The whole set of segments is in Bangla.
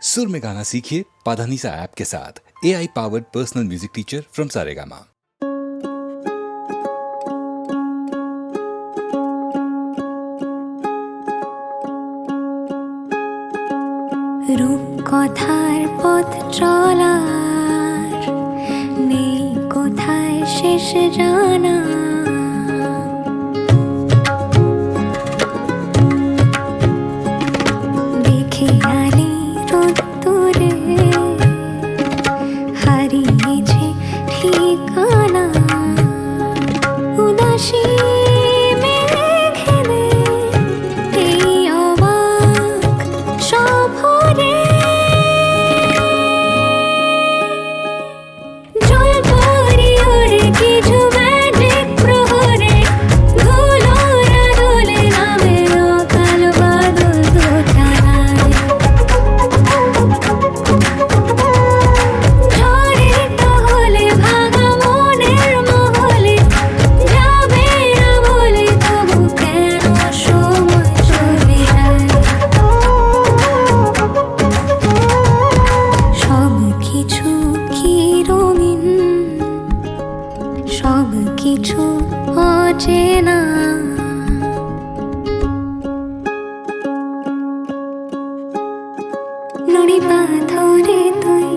सुर में गाना सीखिए पाधानीसा ऐप के साथ। AI powered personal music teacher from Saregama. রূপকথার পথ চলার নেই কোথায় শেষ জানা, দেখে আলি রোদ্দুরে হারিয়েছে ঠিকানা, উদাসী মেঘেলে এই অবাক সফরে জল পরি ওরে কিছু ম্যাজিক প্রহরে ধুলোরা দোলে নামে অকাল বাদল দোটানায়, ঝড়ের টহলে ভাঙা মনের মহলে যাবে না বলে তবু কেন সময় চলে যায়, সব কিছু কি রঙিন, সব কিছু অচেনা, নুড়ি পাথরে তুই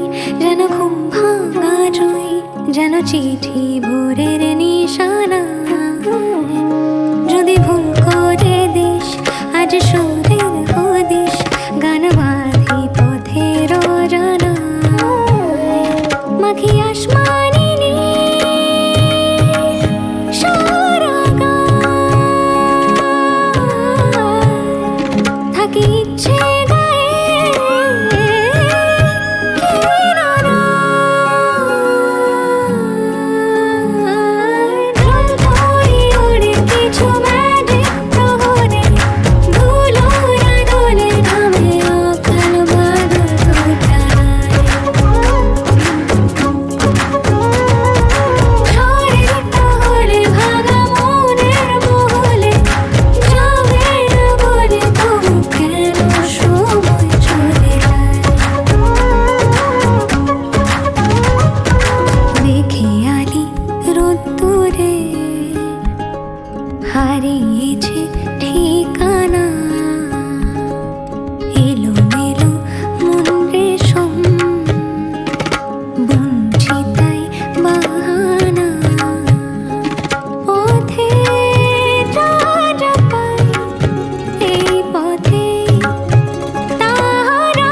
যেন ঘুম ভাঙা জুই, যেন চিঠি ভোরের নিশানা, যদি ভুল করে দিস আজ সুরের হদিস গান বাঁধি পথের অজানা, মাখি আসমানি নীল সারা গায়, থাকি ইচ্ছে গায়ে কিনারায়, জল পরি ওরে কিছু ম্যাজিক প্রহরে ধুলোরা দোলে নামে অকাল বাদল দোটানায়, ঝড়ের টহলে ভাঙা মনের মহলে যাবে না বলে তবু কেন সময় চলে যায়, দেখে আলি রোদ্দুরে হারিয়েছে ঠিকানা, এলোমেলো মন রেশম বুনছি তাই বাহানা, পথে যা পাই এই পথে তাহারা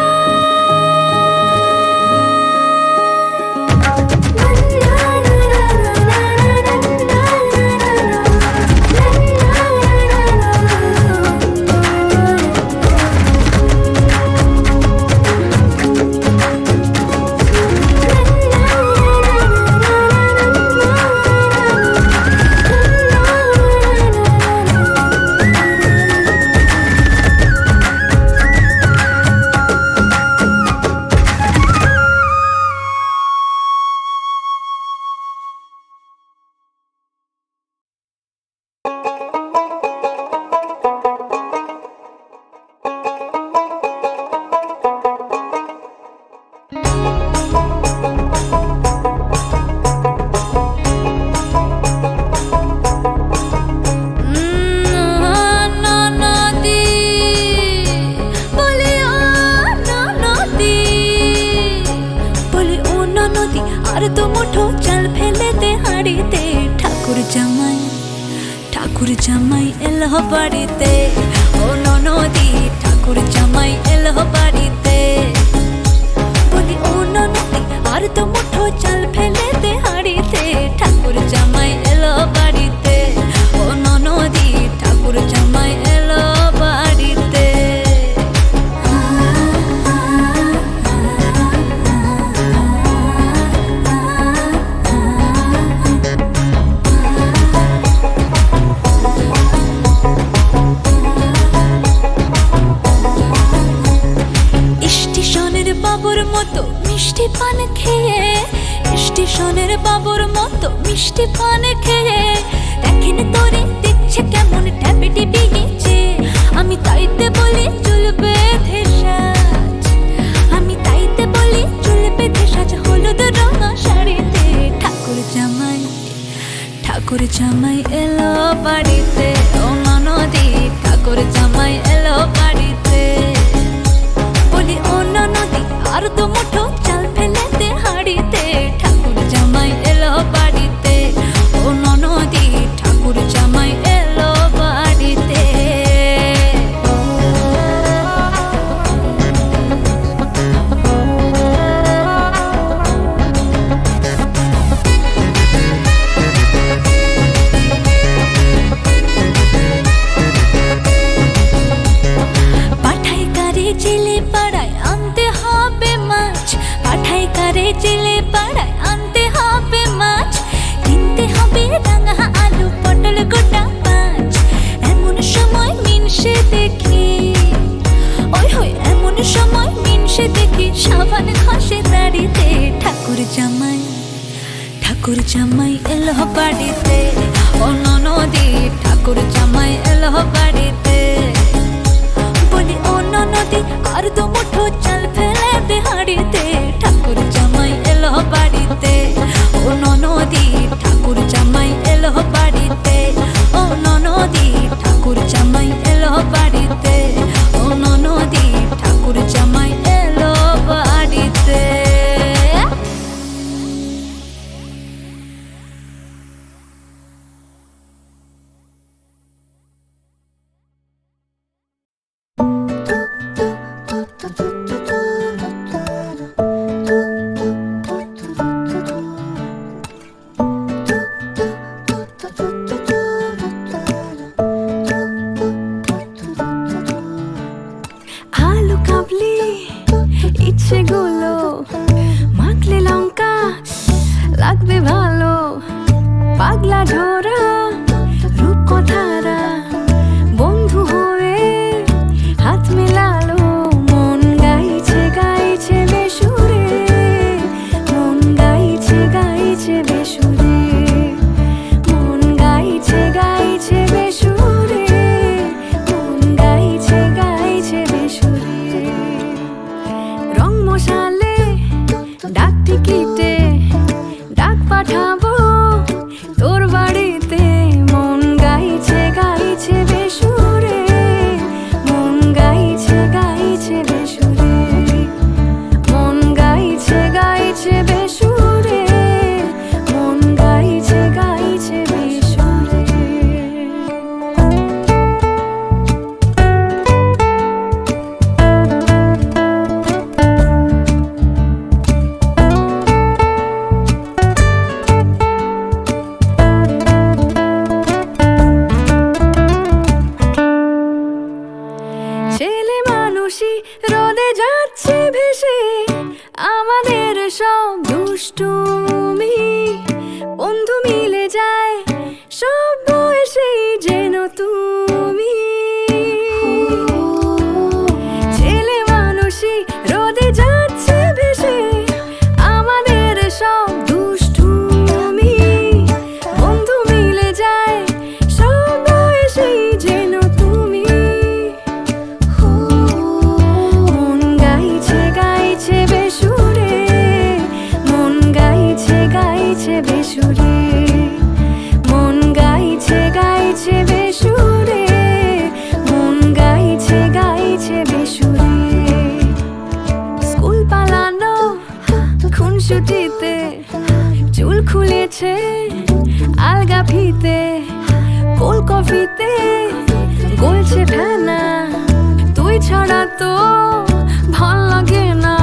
আর তো মুঠো চাল ফেলেতে হাড়িতে ঠাকুর জামাই এলো বাড়িতে, ও ননদি ঠাকুর জামাই এলো বাড়িতে, বলি ও ননদি আর তো মুঠো চাল ফেলেতে হাড়িতে ঠাকুর জামাই এলো বাড়িতে, ও ননদি ঠাকুর জামাই এলো বাড়িতে। স্টেশনের বাবুর মতো মিষ্টি পান খেয়ে, স্টেশনের বাবুর মতো মিষ্টি পান খেয়ে দেখেন তোরে দেখছে কেমন ট্যাপে টিপে গেছে, আমি তাইতে বলি চুল বেঁধে সাজ, আমি জামাই এলো বাড়িতে, ও ননদি ঠাকুর জামাই এলো বাড়িতে। বলি ও ননদি আর তো মুঠো চাল ফেলে দে হাঁড়িতে, ঠাকুর জামাই এলো বাড়িতে, ও ননদি ঠাকুর জামাই এলো বাড়িতে। পাঠাই কারে জেলে পাড়ায় আনতে হবে মাছ, পাঠাই কারে জেলে পাড়ায় আনতে হবে মাছ, কিনতে হবে রাঙা আলু পটল গোটা পাঁচ। এমন সময় মিনসে দেখি, ওই হই এমন সময় মিনসে দেখি সাবান ঘষে দাড়িতে, ঠাকুর জামাই ঠাকুর জামাই এলো বাড়িতে, ও ননদি ঠাকুর জামাই এলো বাড়িতে। বলি ও ননদি আর তো মুঠো চাল ফেলে দে হাঁড়িতে, ঠাকুর জামাই এলো বাড়িতে, ও ননদি ঠাকুর জামাই এলো বাড়িতে, ও ননদি ঠাকুর জামাই এলো বাড়িতে, ও ননদি ঠাকুর জামাই এলো বাড়িতে। আলু কাবলি ইচ্ছে গুলো মাখলে লঙ্কা লাগবে ভালো, পাগলা ঝোরা রূপকথারা বন্ধু হয়ে হাত মেলালো, মন গাইছে গাইছে বেসুরে, মন গাইছে গাইছে বেসুরে, মন গাইছে গাইছে বেসুরে, মন গাইছে গাইছে বেসুরে। রং মশালে ডাক টিকিটে ডাক পাঠাবো তোর বাড়িতে, মন গাইছে গাইছে বেসুরে, মন গাইছে গাইছে বেসুরে, মন গাইছে গাইছে বেসুরে, মন গাইছে গাইছে বেসুরে। ছেলে মানুষই রোদে যাচ্ছে ভেসে, আমাদের সব দুষ্টুমি বন্ধু মিলে যায় সব বয়সেই যেন তুমি। ছেলে মানুষই রোদে যাচ্ছে ভেসে, আমাদের সব দুষ্টুমি বন্ধু মিলে যায় সব বয়সেই যেন তুমি। মন গাইছে গাইছে বেসুরে, মন গাইছে গাইছে বেসুরে, মন গাইছে গাইছে বেসুরে, মন গাইছে গাইছে বেসুরে। স্কুল পালানো খুনসুটিতে চুল খুলেছে আলগা ফিতে, কোল কফিতে গলছে ফেনা, তুই ছাড়া তো ভাল লাগে না।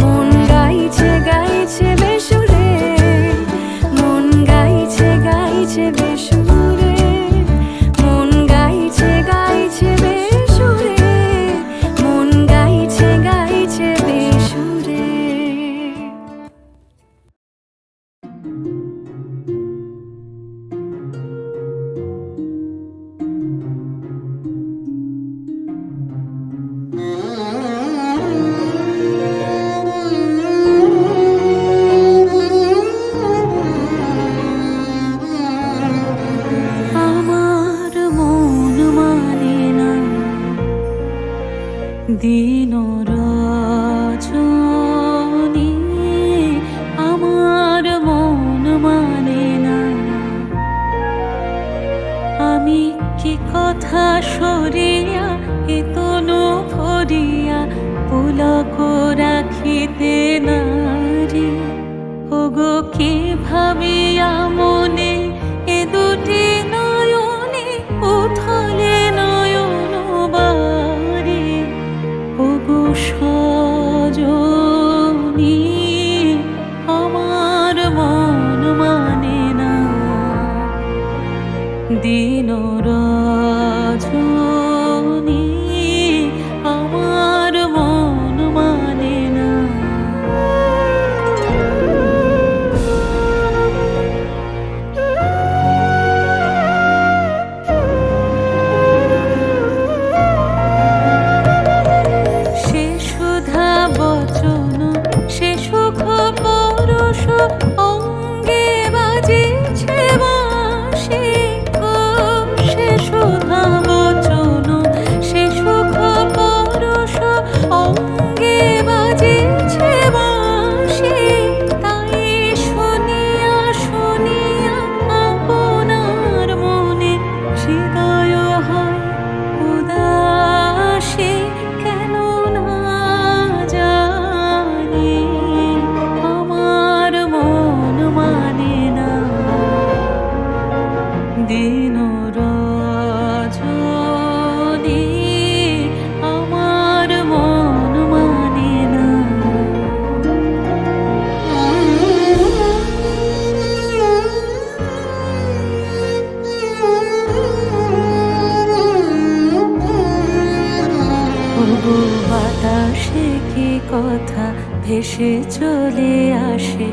মন গাইছে গাইছে বেসুরে, মন গাইছে গাইছে বেসুরে, মন গাইছে গাইছে বেসুরে, মন গাইছে গাইছে বেসুরে। পুলক রাখিতে নারী, ওগো কি ভাবিয়া মনে এ দুটি নয়নে উথলে নয়ন বাড়ি। ওগো সজনী আমার মন মানে না, দিন রজনী আমার মন মানে না। সে সুধা বচন, সে সুখ পরশ, অঙ্গে বাজিছে বাঁশি গো। সে সুধা বচন, সে সুখ পরশ, অঙ্গে বাজিছে বাঁশি। তাই শুনিয়া শুনিয়া আপনার মনে হৃদয় হয় উদাসী। কেন না জানি আমার মন মানে না, দিন রজনী আমার মন মানে না। ওগো বাতাসে কি কথা ভেসে চলে আসে,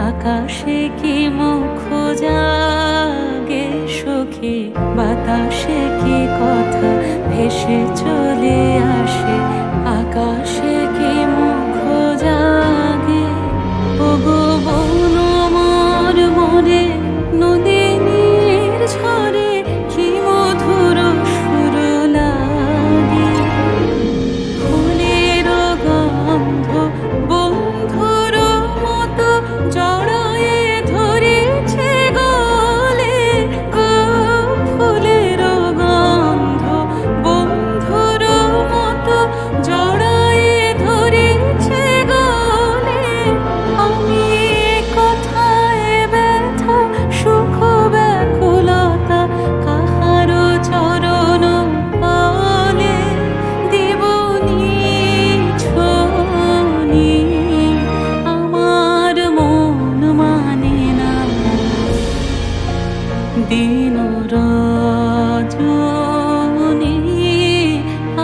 আকাশে কি মুখ জাগে সখী। বাতাসে কি কথা ভেসে চলে আসে, আকাশে কি মুখ জাগে। ওগো বন মোর মনে নদীর ঝরে কি মধুর সুর লাগে। ফুলের গন্ধ বন্ধুর মতো জড়ায়ে ধরেছে গলে গো। ফুলের গন্ধ বন্ধুর মতো জড়ায়ে ধরেছে গলে। আমি কথায় ব্যথা সুখ ব্যাকুলতা কাহারো চরণ তলে দেবনি ছনি আমার মন মানে না, দিন রজনী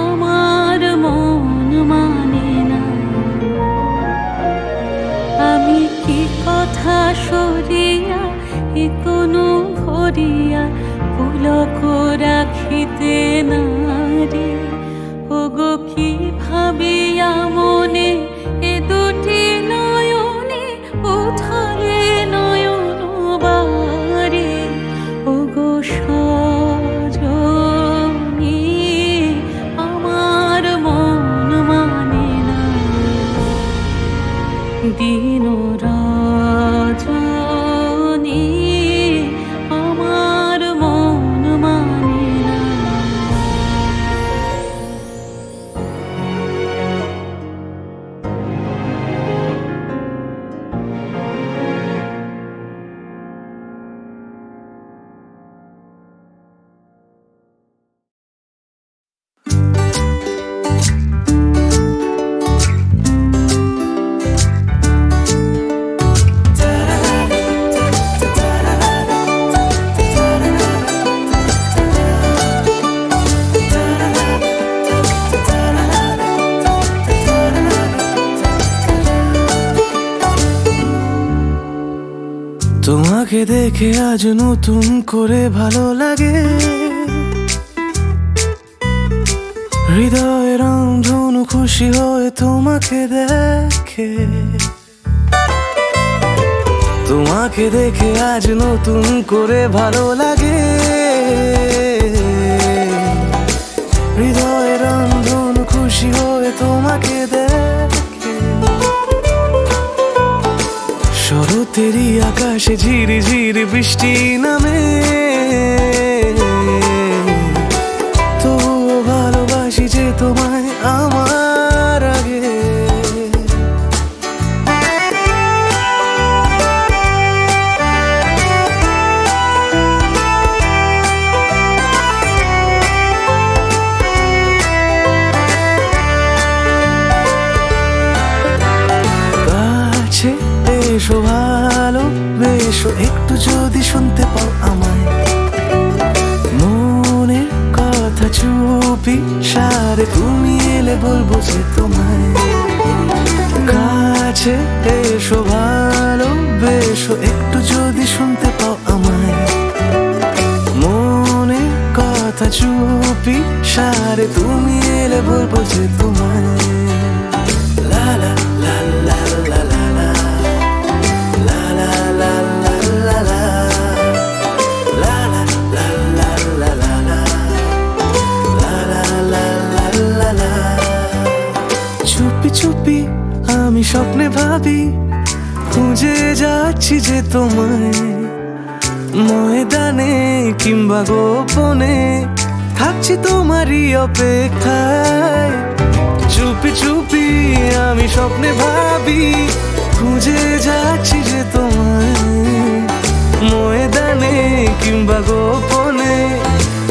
আমার মন মানে না। আমি কি কথা সরিয়া এ কোনো ভরিয়া পুলক রাখিতে নারী। ওগো কি ভাবিয়া মনে এ দুটি নয়নে উথলে নয়ন বাড়ি। ওগো সজনী আমার মন মানে না, দিন রজনী আমার মন মানে না। তোমাকে দেখে আজ নতুন করে ভালো লাগে, হৃদয়ের রামধনু খুশি হয়ে তোমাকে দেখে। তোমাকে দেখে আজ নতুন করে ভালো লাগে, হৃদয়ের রামধনু খুশি হয়ে তোমাকে দেখে। শরতেরই আকাশে ঝিরি ঝিরি বৃষ্টি নামে, তবুও ভালোবাসি যে তোমায় আমার আগে। এসো ভালোবেসো একটু যদি শুনতে পাও আমায়, মনের কথা চুপি সারে তুমি এলে বলবো যে তোমায়। কাছে এসো ভালোবেসো একটু যদি শুনতে পাও আমায়, মনের কথা চুপি সারে তুমি এলে বলবো যে তোমায়। লা লা লা লা লা লা লা লা লা লা লা লা লা লা লা লা লা লা লা। চুপি চুপি আমি স্বপ্নে ভাবি, খুঁজে যাচ্ছি যে তোমায়, ময়দানে কিংবা গোপনে থাকছি তোমারই অপেক্ষায়। চুপি চুপি আমি স্বপ্নে ভাবি, খুঁজে যাচ্ছি যে তোমায়, ময়দানে কিংবা গোপনে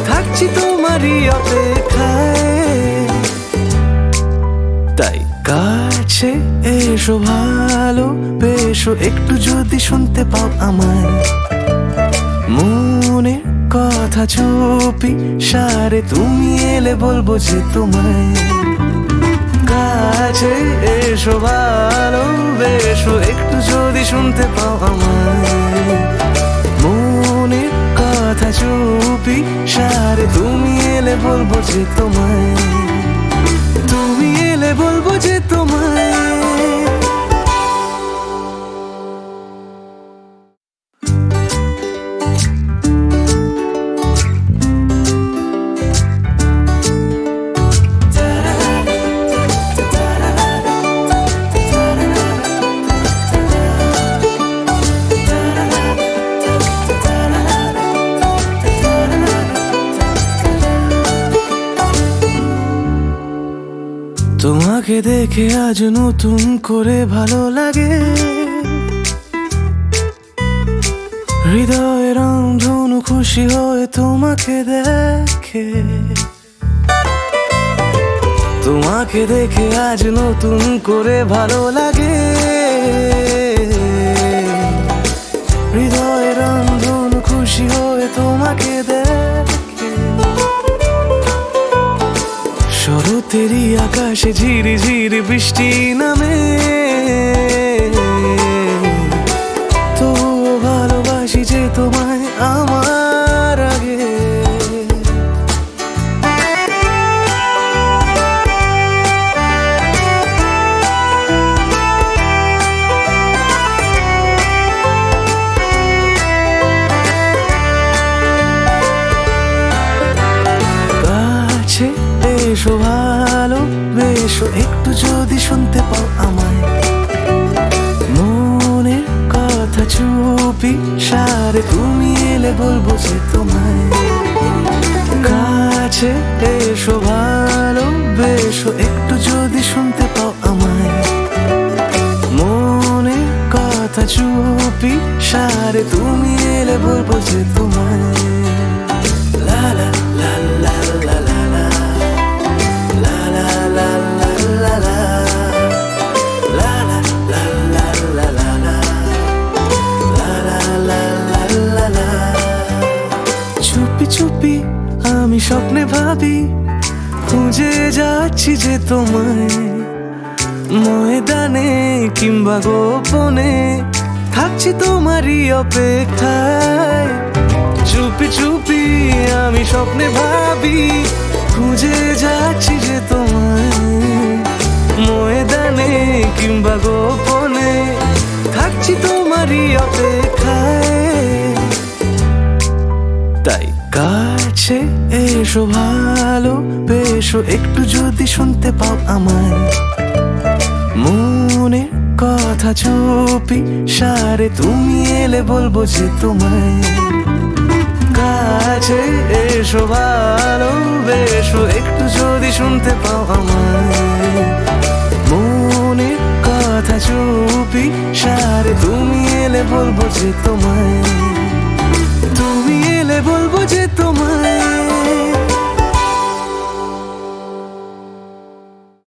থাকছি তোমারই অপেক্ষায়। তাই কাছে এসো ভালোবেসো একটু যদি শুনতে পাও আমায়, মনের কথা চুপি সারে তুমি এলে বলবো যে তোমায়। কাছে এসো ভালোবেসো একটু যদি শুনতে পাও আমায়, মনের কথা চুপি সারে তুমি এলে বলবো যে তোমায়, তুমি এলে বলবো যে তোমায়। তোমাকে দেখে আজ নতুন করে ভালো লাগে, হৃদয়ের রংধনু খুশি হয়ে তোমাকে দেখে। তোমাকে দেখে আজ নতুন করে ভালো লাগে, হৃদয়ের রংধনু খুশি হয়ে তোমাকে দেখে। শরতেরই আকাশে ঝিরি ঝিরি বৃষ্টি নামে, তবুও ভালোবাসি যে তোমায় আমার আগে। কাছে এসো ভালোবেসো একটু যদি শুনতে পাও আমায়, মনের কথা চুপি সারে তুমি এলে বলবো যে তোমায়। কাছে এসো ভালোবেসো একটু যদি শুনতে পাও আমায়, মনের কথা চুপি সারে তুমি এলে বলবো যে তোমায়। লা লা লা লা লা লা লা লা লা লা লা লা লা লা লা লা। চুপি চুপি আমি স্বপ্নে ভাবি, খুঁজে যাচ্ছি যে তোমায়, ময়দানে কিংবা গোপনে থাকছি তোমারই অপেক্ষায়। চুপি চুপি আমি স্বপ্নে ভাবি, খুঁজে যাচ্ছি যে তোমায়, ময়দানে কিংবা গোপনে থাকছি তোমারই অপেক্ষায়। তাই কাছে এসো ভালোবেসো একটু যদি শুনতে পাও আমায়, মনের কথা চুপি সারে তুমি এলে বলবো যে তোমায়। কাছে এসো ভালোবেসো একটু যদি শুনতে পাও আমায়, মনের কথা চুপি সারে তুমি এলে বলবো যে তোমায়, তুমি এলে বলবো যে তোমায়।